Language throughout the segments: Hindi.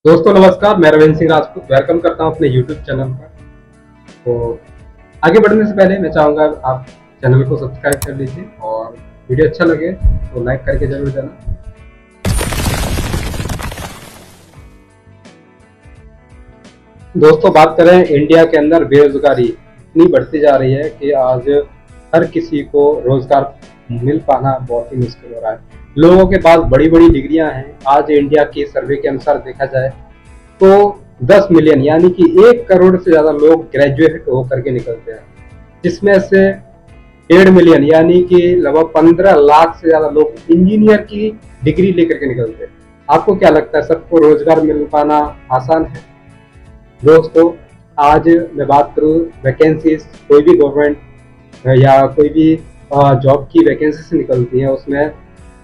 दोस्तों नमस्कार, मैं रविंद्र सिंह राजपूत वेलकम करता हूं अपने YouTube चैनल पर। तो आगे बढ़ने से पहले मैं चाहूँगा आप चैनल को सब्सक्राइब कर लीजिए और वीडियो अच्छा लगे तो लाइक करके जरूर जाना। दोस्तों बात करें इंडिया के अंदर बेरोजगारी इतनी बढ़ती जा रही है कि आज हर किसी को रोजगार मिल पाना बहुत ही मुश्किल हो रहा है। लोगों के पास बड़ी बड़ी डिग्रियां हैं। आज इंडिया की सर्वे के अनुसार देखा जाए तो 10 मिलियन यानी कि 1 करोड़ से ज़्यादा लोग ग्रेजुएट होकर के निकलते हैं, जिसमें से 1.5 मिलियन यानी कि लगभग 15 लाख से ज़्यादा लोग इंजीनियर की डिग्री लेकर के निकलते हैं। आपको क्या लगता है सबको रोजगार मिल पाना आसान है? दोस्तों आज मैं बात करूँ वैकेंसीज, कोई भी गवर्नमेंट या कोई भी जॉब की वैकेंसीज निकलती है, उसमें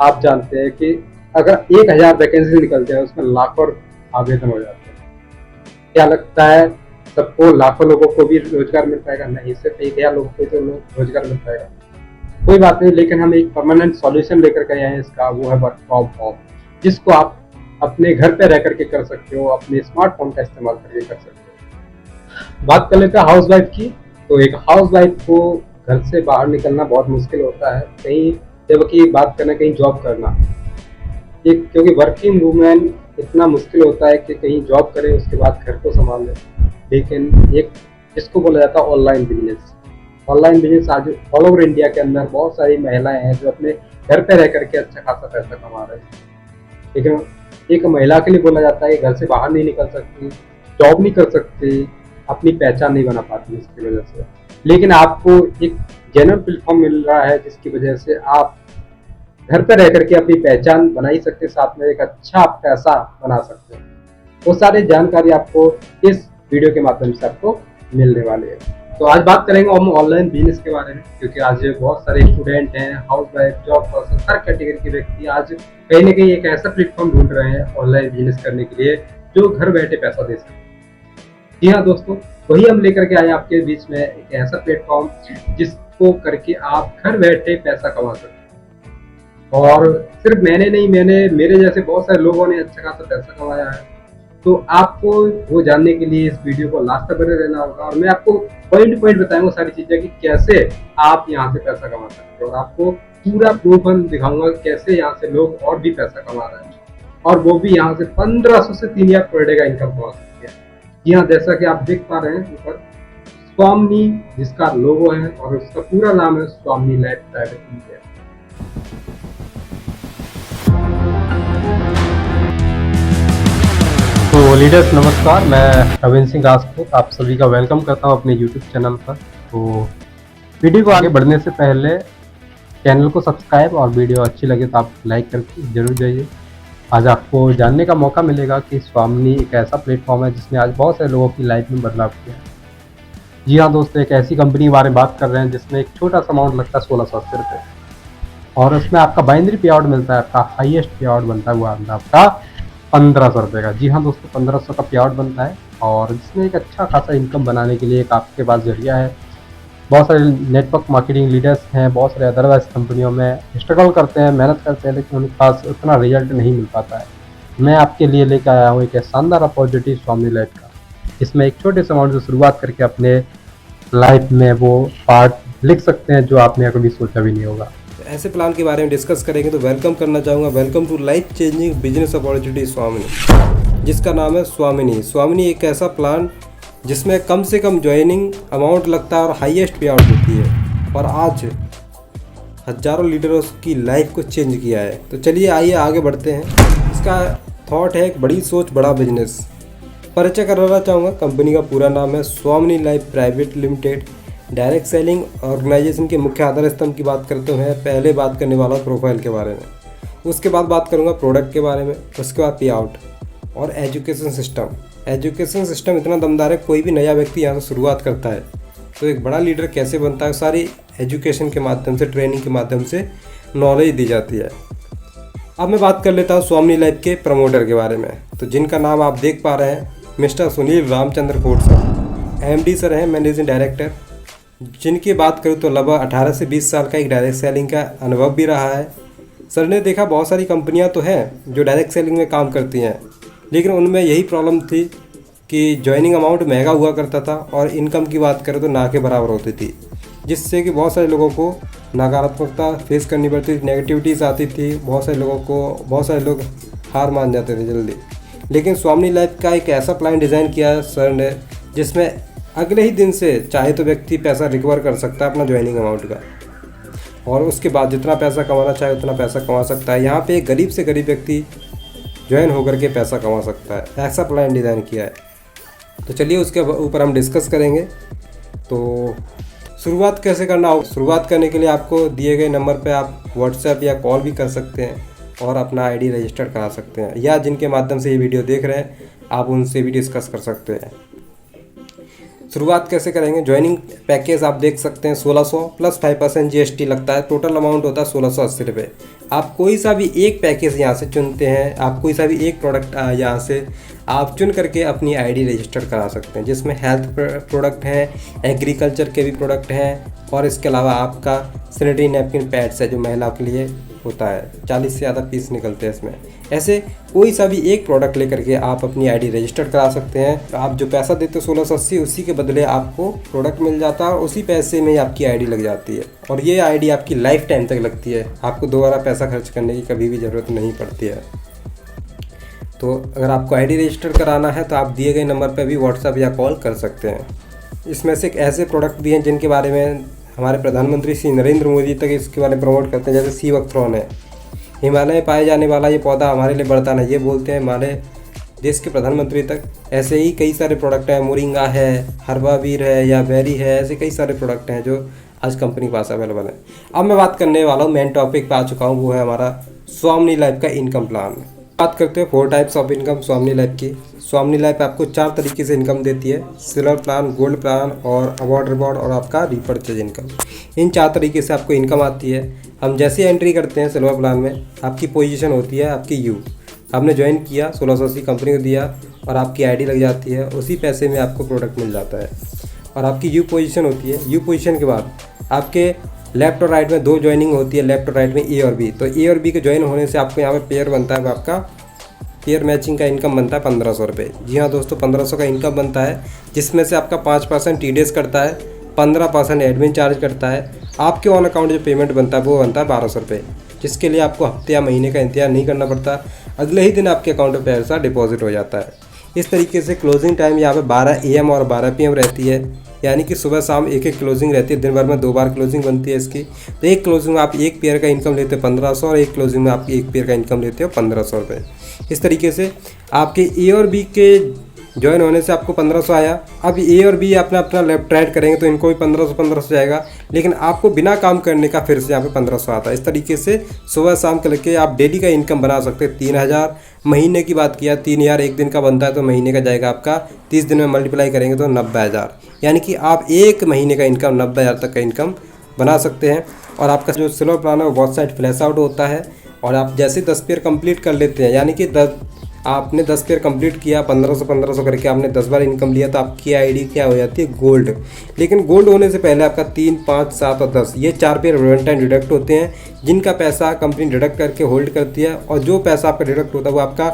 आप जानते हैं कि अगर 1000 वैकेंसी निकलते हैं उसमें लाखों आवेदन हो जाते हैं। क्या लगता है सबको, लाखों लोगों को भी रोजगार मिल पाएगा? नहीं, सिर्फ 1000 लोगों को तो रोजगार मिल पाएगा। कोई बात नहीं, लेकिन हम एक परमानेंट सॉल्यूशन लेकर के आए हैं इसका, वो है वर्क फ्रॉम होम, जिसको आप अपने घर पे रह करके कर सकते हो, अपने स्मार्टफोन का इस्तेमाल करके कर सकते हो। बात कर लेते हैं हाउस वाइफ की। तो एक हाउस वाइफ को घर से बाहर निकलना बहुत मुश्किल होता है, कहीं जबकि बात करना कहीं जॉब करना, एक क्योंकि वर्किंग वूमेन इतना मुश्किल होता है कि कहीं जॉब करे उसके बाद घर को संभाल ले। लेकिन एक जिसको बोला जाता है ऑनलाइन बिजनेस, ऑनलाइन बिजनेस आज ऑल ओवर इंडिया के अंदर बहुत सारी महिलाएं हैं जो अपने घर पे रह करके अच्छा खासा पैसा कमा रहे हैं। लेकिन एक महिला के लिए बोला जाता है कि घर से बाहर नहीं निकल सकती, जॉब नहीं कर सकती, अपनी पहचान नहीं बना पाती इसकी वजह से। लेकिन आपको एक जेन्युइन प्लेटफॉर्म मिल रहा है जिसकी वजह से आप घर पे रह करके अपनी पहचान बना ही सकते, साथ में एक अच्छा पैसा बना सकते हैं। वो सारी जानकारी आपको इस वीडियो के माध्यम से आपको मिलने वाली है। तो आज बात करेंगे हम ऑनलाइन बिजनेस के बारे में, क्योंकि आज बहुत सारे स्टूडेंट हैं, हाउस वाइफ, जॉब पर्सन, हर कैटेगरी के व्यक्ति आज कहीं ना कहीं एक ऐसा प्लेटफॉर्म ढूंढ रहे हैं ऑनलाइन बिजनेस करने के लिए जो घर बैठे पैसा दे सके। जी हाँ दोस्तों, वही हम लेकर के आए आपके बीच में एक ऐसा प्लेटफॉर्म जिसको करके आप घर बैठे पैसा कमा सकते हैं। और सिर्फ मैंने नहीं, मेरे जैसे बहुत सारे लोगों ने अच्छा खासा पैसा कमाया है। तो आपको वो जानने के लिए इस वीडियो को लास्ट तक बने रहना होगा और मैं आपको पॉइंट पॉइंट बताऊंगा सारी चीजें कि कैसे आप यहाँ से पैसा कमा सकते हो, और आपको पूरा प्रूफ दिखाऊंगा कैसे यहाँ से लोग और भी पैसा कमा रहे हैं, और वो भी यहाँ से 1500 से 3000 पर डे का इनकम कमा सकते हैं। जी हाँ, जैसा कि आप देख पा रहे हैं ऊपर स्वामिनी जिसका लोगो है, और उसका पूरा नाम है स्वामिनी लाइफ प्राइवेट लिमिटेड। तो लीडर्स नमस्कार, मैं रविंद्र सिंह राजपूत आप सभी का वेलकम करता हूं अपने YouTube चैनल पर। तो वीडियो को आगे बढ़ने से पहले चैनल को सब्सक्राइब, और वीडियो अच्छी लगे तो आप लाइक करके जरूर जाइए। आज आपको जानने का मौका मिलेगा कि स्वामिनी एक ऐसा प्लेटफॉर्म है जिसने आज बहुत सारे लोगों की लाइफ में बदलाव किया है। जी हाँ दोस्तों, एक ऐसी कंपनी के बारे में बात कर रहे हैं जिसमें एक छोटा सा अमाउंट लगता है 1680 रुपये, और उसमें आपका बाइनरी पे आउट मिलता है, आपका हाईएस्ट पे आउट बनता है वो आपका 1500 रुपये का। जी हाँ दोस्तों, 1500 का पे आउट बनता है, और जिसमें एक अच्छा खासा इनकम बनाने के लिए एक आपके पास जरिया है। बहुत सारे नेटवर्क मार्केटिंग लीडर्स हैं, बहुत सारे अदरवाइज कंपनियों में स्ट्रगल करते हैं, मेहनत करते हैं, लेकिन उनके पास उतना रिजल्ट नहीं मिल पाता है। मैं आपके लिए लेकर आया हूँ एक शानदार अपॉर्चुनिटी स्वामिनी लाइफ का, इसमें एक छोटे से अमाउंट से शुरुआत करके अपने लाइफ में वो पार्ट लिख सकते हैं जो आपने कभी सोचा भी नहीं होगा। ऐसे प्लान के बारे में डिस्कस करेंगे तो वेलकम करना चाहूँगा, welcome to life changing business opportunity Swamini, जिसका नाम है स्वामिनी। स्वामिनी एक ऐसा प्लान जिसमें कम से कम ज्वाइनिंग अमाउंट लगता है और हाईएस्ट पे आउट होती है, और आज हजारों लीडरों की लाइफ को चेंज किया है। तो चलिए आइए आगे बढ़ते हैं। इसका थॉट है एक बड़ी सोच बड़ा बिजनेस। परिचय कराना चाहूँगा, कंपनी का पूरा नाम है Swamini life private limited. Direct selling organisation के मुख्य आधार स्तंभ की बात करते हुए पहले बात करने वाला प्रोफाइल के बारे में, उसके बाद बात करूंगा प्रोडक्ट के बारे में, उसके बाद पे आउट और एजुकेशन सिस्टम। एजुकेशन सिस्टम इतना दमदार है, कोई भी नया व्यक्ति यहाँ से शुरुआत करता है तो एक बड़ा लीडर कैसे बनता है, सारी एजुकेशन के माध्यम से, ट्रेनिंग के माध्यम से नॉलेज दी जाती है। अब मैं बात कर लेता हूँ स्वामिनी लाइफ के प्रमोटर के बारे में, तो जिनका नाम आप देख पा रहे हैं mister Sunil Ramchandra Kote sir, MD sir हैं, मैनेजिंग डायरेक्टर। जिनकी बात करूँ तो लगभग 18 से 20 साल का एक डायरेक्ट सेलिंग का अनुभव भी रहा है। सर ने देखा बहुत सारी कंपनियां तो हैं जो डायरेक्ट सेलिंग में काम करती हैं, लेकिन उनमें यही प्रॉब्लम थी कि जॉइनिंग अमाउंट महंगा हुआ करता था और इनकम की बात करें तो ना के बराबर होती थी, जिससे कि बहुत सारे लोगों को नकारात्मकता फेस करनी पड़ती थी, नेगेटिविटीज आती थी, बहुत सारे लोग हार मान जाते थे जल्दी। लेकिन स्वामिनी लाइफ का एक ऐसा प्लान डिज़ाइन किया सर ने जिसमें अगले ही दिन से चाहे तो व्यक्ति पैसा रिकवर कर सकता है अपना ज्वाइनिंग अमाउंट का, और उसके बाद जितना पैसा कमाना चाहे उतना पैसा कमा सकता है। यहाँ पे एक गरीब से गरीब व्यक्ति ज्वाइन होकर के पैसा कमा सकता है, ऐसा प्लान डिज़ाइन किया है। तो चलिए उसके ऊपर हम डिस्कस करेंगे। तो शुरुआत कैसे करना हो, शुरुआत करने के लिए आपको दिए गए नंबर पे आप व्हाट्सएप या कॉल भी कर सकते हैं और अपना आईडी रजिस्टर करा सकते हैं, या जिनके माध्यम से ये वीडियो देख रहे हैं आप उनसे भी डिस्कस कर सकते हैं। शुरुआत कैसे करेंगे, ज्वाइनिंग पैकेज आप देख सकते हैं 1600 प्लस 5% GST लगता है, टोटल अमाउंट होता है 1680 रुपये। आप कोई सा भी एक पैकेज यहाँ से चुनते हैं, आप कोई सा भी एक प्रोडक्ट यहाँ से आप चुन करके अपनी आईडी रजिस्टर करा सकते हैं, जिसमें हेल्थ प्रोडक्ट हैं, एग्रीकल्चर के भी प्रोडक्ट हैं, और इसके अलावा आपका सैनिटरी नैपकिन पैड्स है जो महिला के लिए होता है, 40 से ज़्यादा पीस निकलते हैं इसमें। ऐसे कोई सा भी एक प्रोडक्ट लेकर के आप अपनी आईडी रजिस्टर करा सकते हैं। तो आप जो पैसा देते हो 1680, उसी के बदले आपको प्रोडक्ट मिल जाता है और उसी पैसे में आपकी आईडी लग जाती है, और ये आईडी आपकी लाइफ टाइम तक लगती है, आपको दोबारा पैसा खर्च करने की कभी भी ज़रूरत नहीं पड़ती है। तो अगर आपको आईडी रजिस्टर कराना है तो आप दिए गए नंबर पर भी व्हाट्सएप या कॉल कर सकते हैं। इसमें से एक ऐसे प्रोडक्ट भी हैं जिनके बारे में हमारे प्रधानमंत्री श्री नरेंद्र मोदी तक इसके बारे में प्रमोट करते हैं, जैसे सीवकथ्रॉन है। हिमालय में पाए जाने वाला ये पौधा हमारे लिए वरदान है, ये बोलते हैं हमारे देश के प्रधानमंत्री तक। ऐसे ही कई सारे प्रोडक्ट हैं, मोरिंगा है, हर्बावीर है या बेरी है, ऐसे कई सारे प्रोडक्ट हैं जो आज कंपनी के पास अवेलेबल है। अब मैं बात करने वाला हूँ, मेन टॉपिक पे आ चुका हूँ, वो है हमारा स्वामिनी लाइफ का इनकम प्लान। बात करते हैं 4 टाइप्स ऑफ इनकम स्वामिनी लाइफ की। स्वामिनी लाइफ आपको 4 तरीके से इनकम देती है, सिल्वर प्लान, गोल्ड प्लान और अवार्ड रिवॉर्ड और आपका रिपर्चेज इनकम। इन 4 तरीके से आपको इनकम आती है। हम जैसे एंट्री करते हैं सिल्वर प्लान में, आपकी पोजीशन होती है आपकी यू, आपने ज्वाइन किया 1680 कंपनी को दिया और आपकी आईडी लग जाती है, उसी पैसे में आपको प्रोडक्ट मिल जाता है। और आपकी यू पोजीशन होती है। यू पोजीशन के बाद आपके लेफ्ट और राइट में 2 ज्वाइनिंग होती है, लेफ्ट और राइट में ए और बी। तो ए और बी के ज्वाइन होने से आपको यहाँ पे पेयर बनता है, आपका पेयर मैचिंग का इनकम बनता है 1500 रुपये। जी हाँ दोस्तों, 1500 का इनकम बनता है, जिसमें से आपका 5% TDS करता है, 15% एडमिन चार्ज करता है। आपके ऑन अकाउंट जो पेमेंट बनता है वो बनता है 1200 रुपये, जिसके लिए आपको हफ्ते या महीने का इंतजार नहीं करना पड़ता, अगले ही दिन आपके अकाउंट में पैसा डिपॉजिट हो जाता है। इस तरीके से क्लोजिंग टाइम यहाँ पे 12 AM और 12 PM रहती है, यानी कि सुबह शाम एक क्लोजिंग रहती है। दिन भर में 2 बार क्लोजिंग बनती है इसकी। तो एक क्लोजिंग में आप एक पेयर का इनकम लेते हो 1500 और एक क्लोजिंग में आप एक पेयर का इनकम लेते हो 1500 रुपये। इस तरीके से आपके ए और बी के ज्वाइन होने से आपको 1500 आया। अब ए और बी अपना लेफ्ट राइट करेंगे तो इनको भी 1500 जाएगा, लेकिन आपको बिना काम करने का फिर से यहाँ पे 1500 आता है। इस तरीके से सुबह शाम करके आप डेली का इनकम बना सकते हैं। 3000 महीने की बात किया, 3000 एक दिन का बनता है तो महीने का जाएगा आपका 30 दिन में मल्टीप्लाई करेंगे तो 90,000, यानी कि आप एक महीने का इनकम 90,000 तक का इनकम बना सकते हैं। और आपका जो सिल्वर प्लान है वो बहुत साइड फ्लैश आउट होता है, और आप जैसे 10 पेयर कंप्लीट कर लेते हैं, यानी कि आपने 10 पेयर कंप्लीट किया, 1500 करके आपने 10 बार इनकम लिया, तो आपकी आईडी क्या हो जाती है, गोल्ड। लेकिन गोल्ड होने से पहले आपका 3, 5, 7 और 10 ये 4 पेयर वन टाइम डिडक्ट होते हैं, जिनका पैसा कंपनी डिडक्ट करके होल्ड करती है, और जो पैसा आपका डिडक्ट होता है वो आपका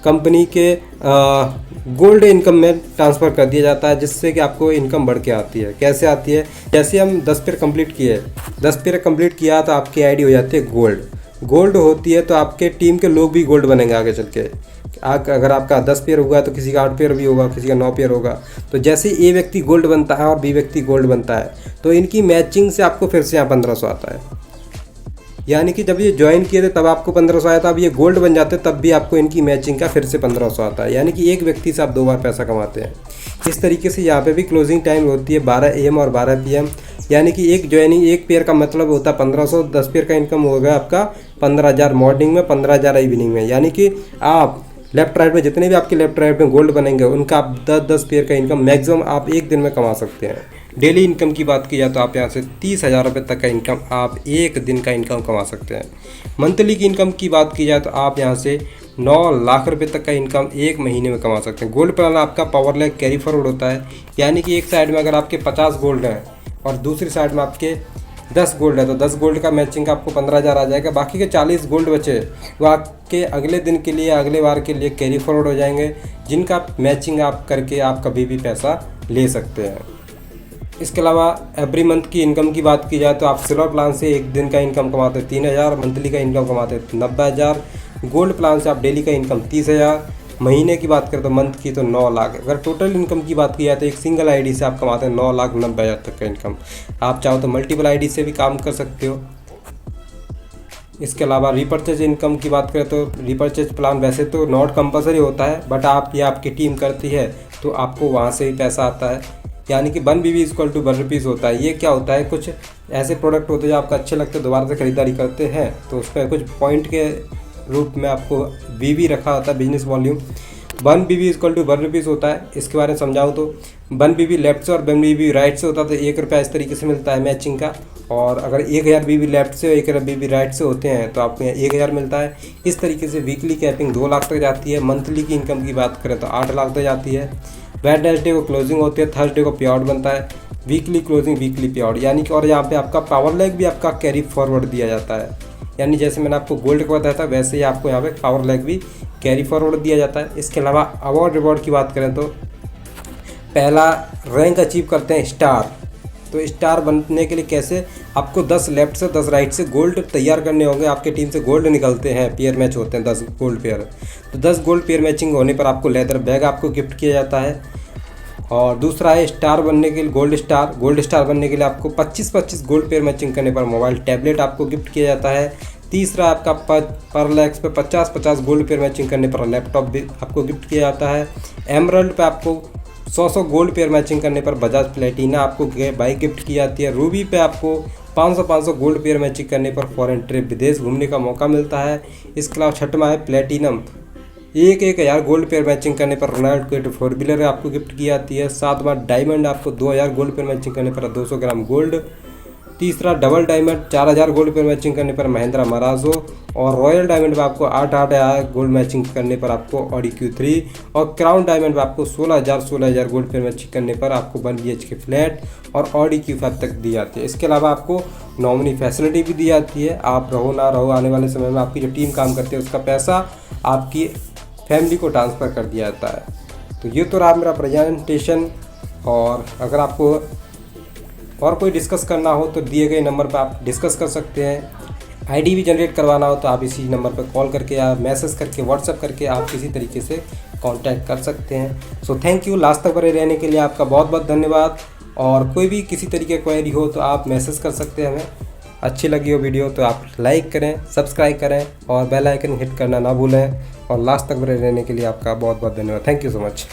कंपनी के गोल्ड इनकम में ट्रांसफ़र कर दिया जाता है, जिससे कि आपको इनकम बढ़ के आती है। कैसे आती है, जैसे हम 10 पेयर कंप्लीट किए, 10 पेयर कंप्लीट किया तो आपकी आईडी हो जाती है गोल्ड। गोल्ड होती है तो आपके टीम के लोग भी गोल्ड बनेंगे आगे चल के। अगर आपका 10 पेयर होगा तो किसी का 8 पेयर भी होगा, किसी का 9 पेयर होगा। तो जैसे ए व्यक्ति गोल्ड बनता है और बी व्यक्ति गोल्ड बनता है, तो इनकी मैचिंग से आपको फिर से यहाँ 1500 आता है। यानी कि जब ये ज्वाइन किए थे तब आपको 1500 आया था, अब ये गोल्ड बन जाते तब भी आपको इनकी मैचिंग का फिर से 1500 आता है, यानी कि एक व्यक्ति से आप 2 बार पैसा कमाते हैं। इस तरीके से यहाँ पे भी क्लोजिंग टाइम होती है 12 AM और 12 PM, यानी कि एक ज्वाइनिंग एक पेयर का मतलब होता है 1500, 10 पेयर का इनकम होगा आपका 15,000 मॉर्निंग में, 15,000 इवनिंग में। यानी कि आप लेफ्ट राइट में जितने भी आपके लेफ्ट राइट में गोल्ड बनेंगे उनका आप 10-10 पेयर का इनकम मैक्सिमम आप एक दिन में कमा सकते हैं। डेली इनकम की बात की जाए तो आप यहाँ से 30,000 रुपये तक का इनकम आप एक दिन का इनकम कमा सकते हैं। मंथली की इनकम की बात की जाए तो आप यहाँ से 9 लाख रुपए तक का इनकम एक महीने में कमा सकते हैं। गोल्ड प्लान आपका पावर लैग कैरी फॉरवर्ड होता है, यानी कि एक साइड में अगर आपके 50 गोल्ड हैं और दूसरी साइड में आपके 10 गोल्ड है तो 10 गोल्ड का मैचिंग का आपको 15,000 आ जाएगा। बाकी के 40 गोल्ड बचे वो आपके अगले दिन के लिए, अगले बार के लिए कैरी फॉरवर्ड हो जाएंगे, जिनका मैचिंग आप करके आप कभी भी पैसा ले सकते हैं। इसके अलावा एवरी मंथ की इनकम की बात की जाए तो आप सिल्वर प्लान से एक दिन का इनकम कमाते हैं 3,000, मंथली का इनकम कमाते हैं 90,000, गोल्ड प्लान से आप डेली का इनकम 30,000, महीने की बात करें तो मंथ की तो 9 लाख। अगर टोटल इनकम की बात की जाए तो एक सिंगल आईडी से आप कमाते हैं 9,90,000 तक का इनकम। आप चाहो तो मल्टीपल आईडी से भी काम कर सकते हो। इसके अलावा रिपर्चेज इनकम की बात करें तो रिपर्चेज प्लान वैसे तो नॉट कंपलसरी होता है, बट आप या आपकी टीम करती है तो आपको वहाँ से भी पैसा आता है। यानी कि 1 BB = 1 रुपीज़ होता है। ये क्या होता है, कुछ ऐसे प्रोडक्ट होते हैं जो आपको अच्छे लगते हैं, दोबारा से खरीदारी करते हैं तो उसमें कुछ पॉइंट के रूप में आपको BB रखा होता है, बिजनेस वॉल्यूम। 1 BB = 1 रुपीज़ होता है। इसके बारे में समझाऊँ तो 1 BB लेफ्ट से और 1 BB राइट से होता है तो 1 रुपया इस तरीके से मिलता है मैचिंग का। और अगर 1000 BB लेफ्ट से और 1000 BB राइट से होते हैं तो आपको 1000 मिलता है। इस तरीके से वीकली कैपिंग 2 लाख तक जाती है। मंथली की इनकम की बात करें तो 8 लाख तक जाती है। वेडनेसडे को क्लोजिंग होती है, थर्सडे को पे आउट बनता है, वीकली क्लोजिंग वीकली पे आउट। यानी कि और यहाँ पे आपका पावर लेग भी आपका कैरी फॉरवर्ड दिया जाता है। यानी जैसे मैंने आपको गोल्ड का बताया था वैसे ही आपको यहाँ पे पावर लेग भी कैरी फॉरवर्ड दिया जाता है। इसके अलावा अवार्ड रिवॉर्ड की बात करें तो पहला रैंक अचीव करते हैं स्टार। तो स्टार बनने के लिए कैसे, आपको 10 लेफ्ट से 10 राइट से गोल्ड तैयार करने होंगे। आपके टीम से गोल्ड निकलते हैं, पेयर मैच होते हैं 10 गोल्ड पेयर। तो 10 गोल्ड पेयर मैचिंग होने पर आपको लेदर बैग आपको गिफ्ट किया जाता है। और दूसरा है स्टार बनने के लिए गोल्ड स्टार बनने के लिए आपको 25 गोल्ड पेयर मैचिंग करने पर मोबाइल टैबलेट आपको गिफ्ट किया जाता है। तीसरा आपका पर लैक्स पे 50 गोल्ड पेयर मैचिंग करने पर लैपटॉप भी आपको गिफ्ट किया जाता है। एमरल्ड पे आपको 100 गोल्ड पेयर मैचिंग करने पर बजाज प्लेटिना आपको बाइक गिफ्ट की जाती है। रूबी पे आपको 500 गोल्ड पेयर मैचिंग करने पर फॉरेन ट्रिप विदेश घूमने का मौका मिलता है। इसके अलावा छठवां है प्लेटिनम, 1,000 गोल्ड पेयर मैचिंग करने पर रोनाल्डो को 4 व्हीलर आपको गिफ्ट की जाती है। 7वां डायमंड आपको 2,000 गोल्ड पेयर मैचिंग करने पर 200 ग्राम गोल्ड। तीसरा double diamond 4,000 gold pair matching करने पर महिंद्रा मराजो। और रॉयल डायमंड पर आपको 8,000 गोल्ड मैचिंग करने पर आपको ऑडी Q3। और क्राउन डायमंड पर आपको 16,000 गोल्ड पेयर मैचिंग करने पर आपको 1 BHK फ्लैट और ऑडी Q5 तक दी जाती है। इसके अलावा आपको नॉमिनी फैसिलिटी भी दी जाती है। आप रहो ना रहो, आने वाले समय में आपकी जो टीम काम करती है उसका पैसा आपकी फैमिली को ट्रांसफ़र कर दिया जाता है। तो ये तो रहा मेरा प्रेजेंटेशन। और अगर आपको और कोई डिस्कस करना हो तो दिए गए नंबर पर आप डिस्कस कर सकते हैं। आईडी भी जनरेट करवाना हो तो आप इसी नंबर पर कॉल करके या मैसेज करके व्हाट्सएप करके आप किसी तरीके से कांटेक्ट कर सकते हैं। सो थैंक यू, लास्ट तक बने रहने के लिए आपका बहुत बहुत धन्यवाद। और कोई भी किसी तरीके की क्वेरी हो तो आप मैसेज कर सकते हैं हमें। अच्छी लगी हो वीडियो तो आप लाइक करें, सब्सक्राइब करें और बेल आइकन हिट करना ना भूलें। और लास्ट तक बने रहने के लिए आपका बहुत बहुत धन्यवाद। Thank you so much.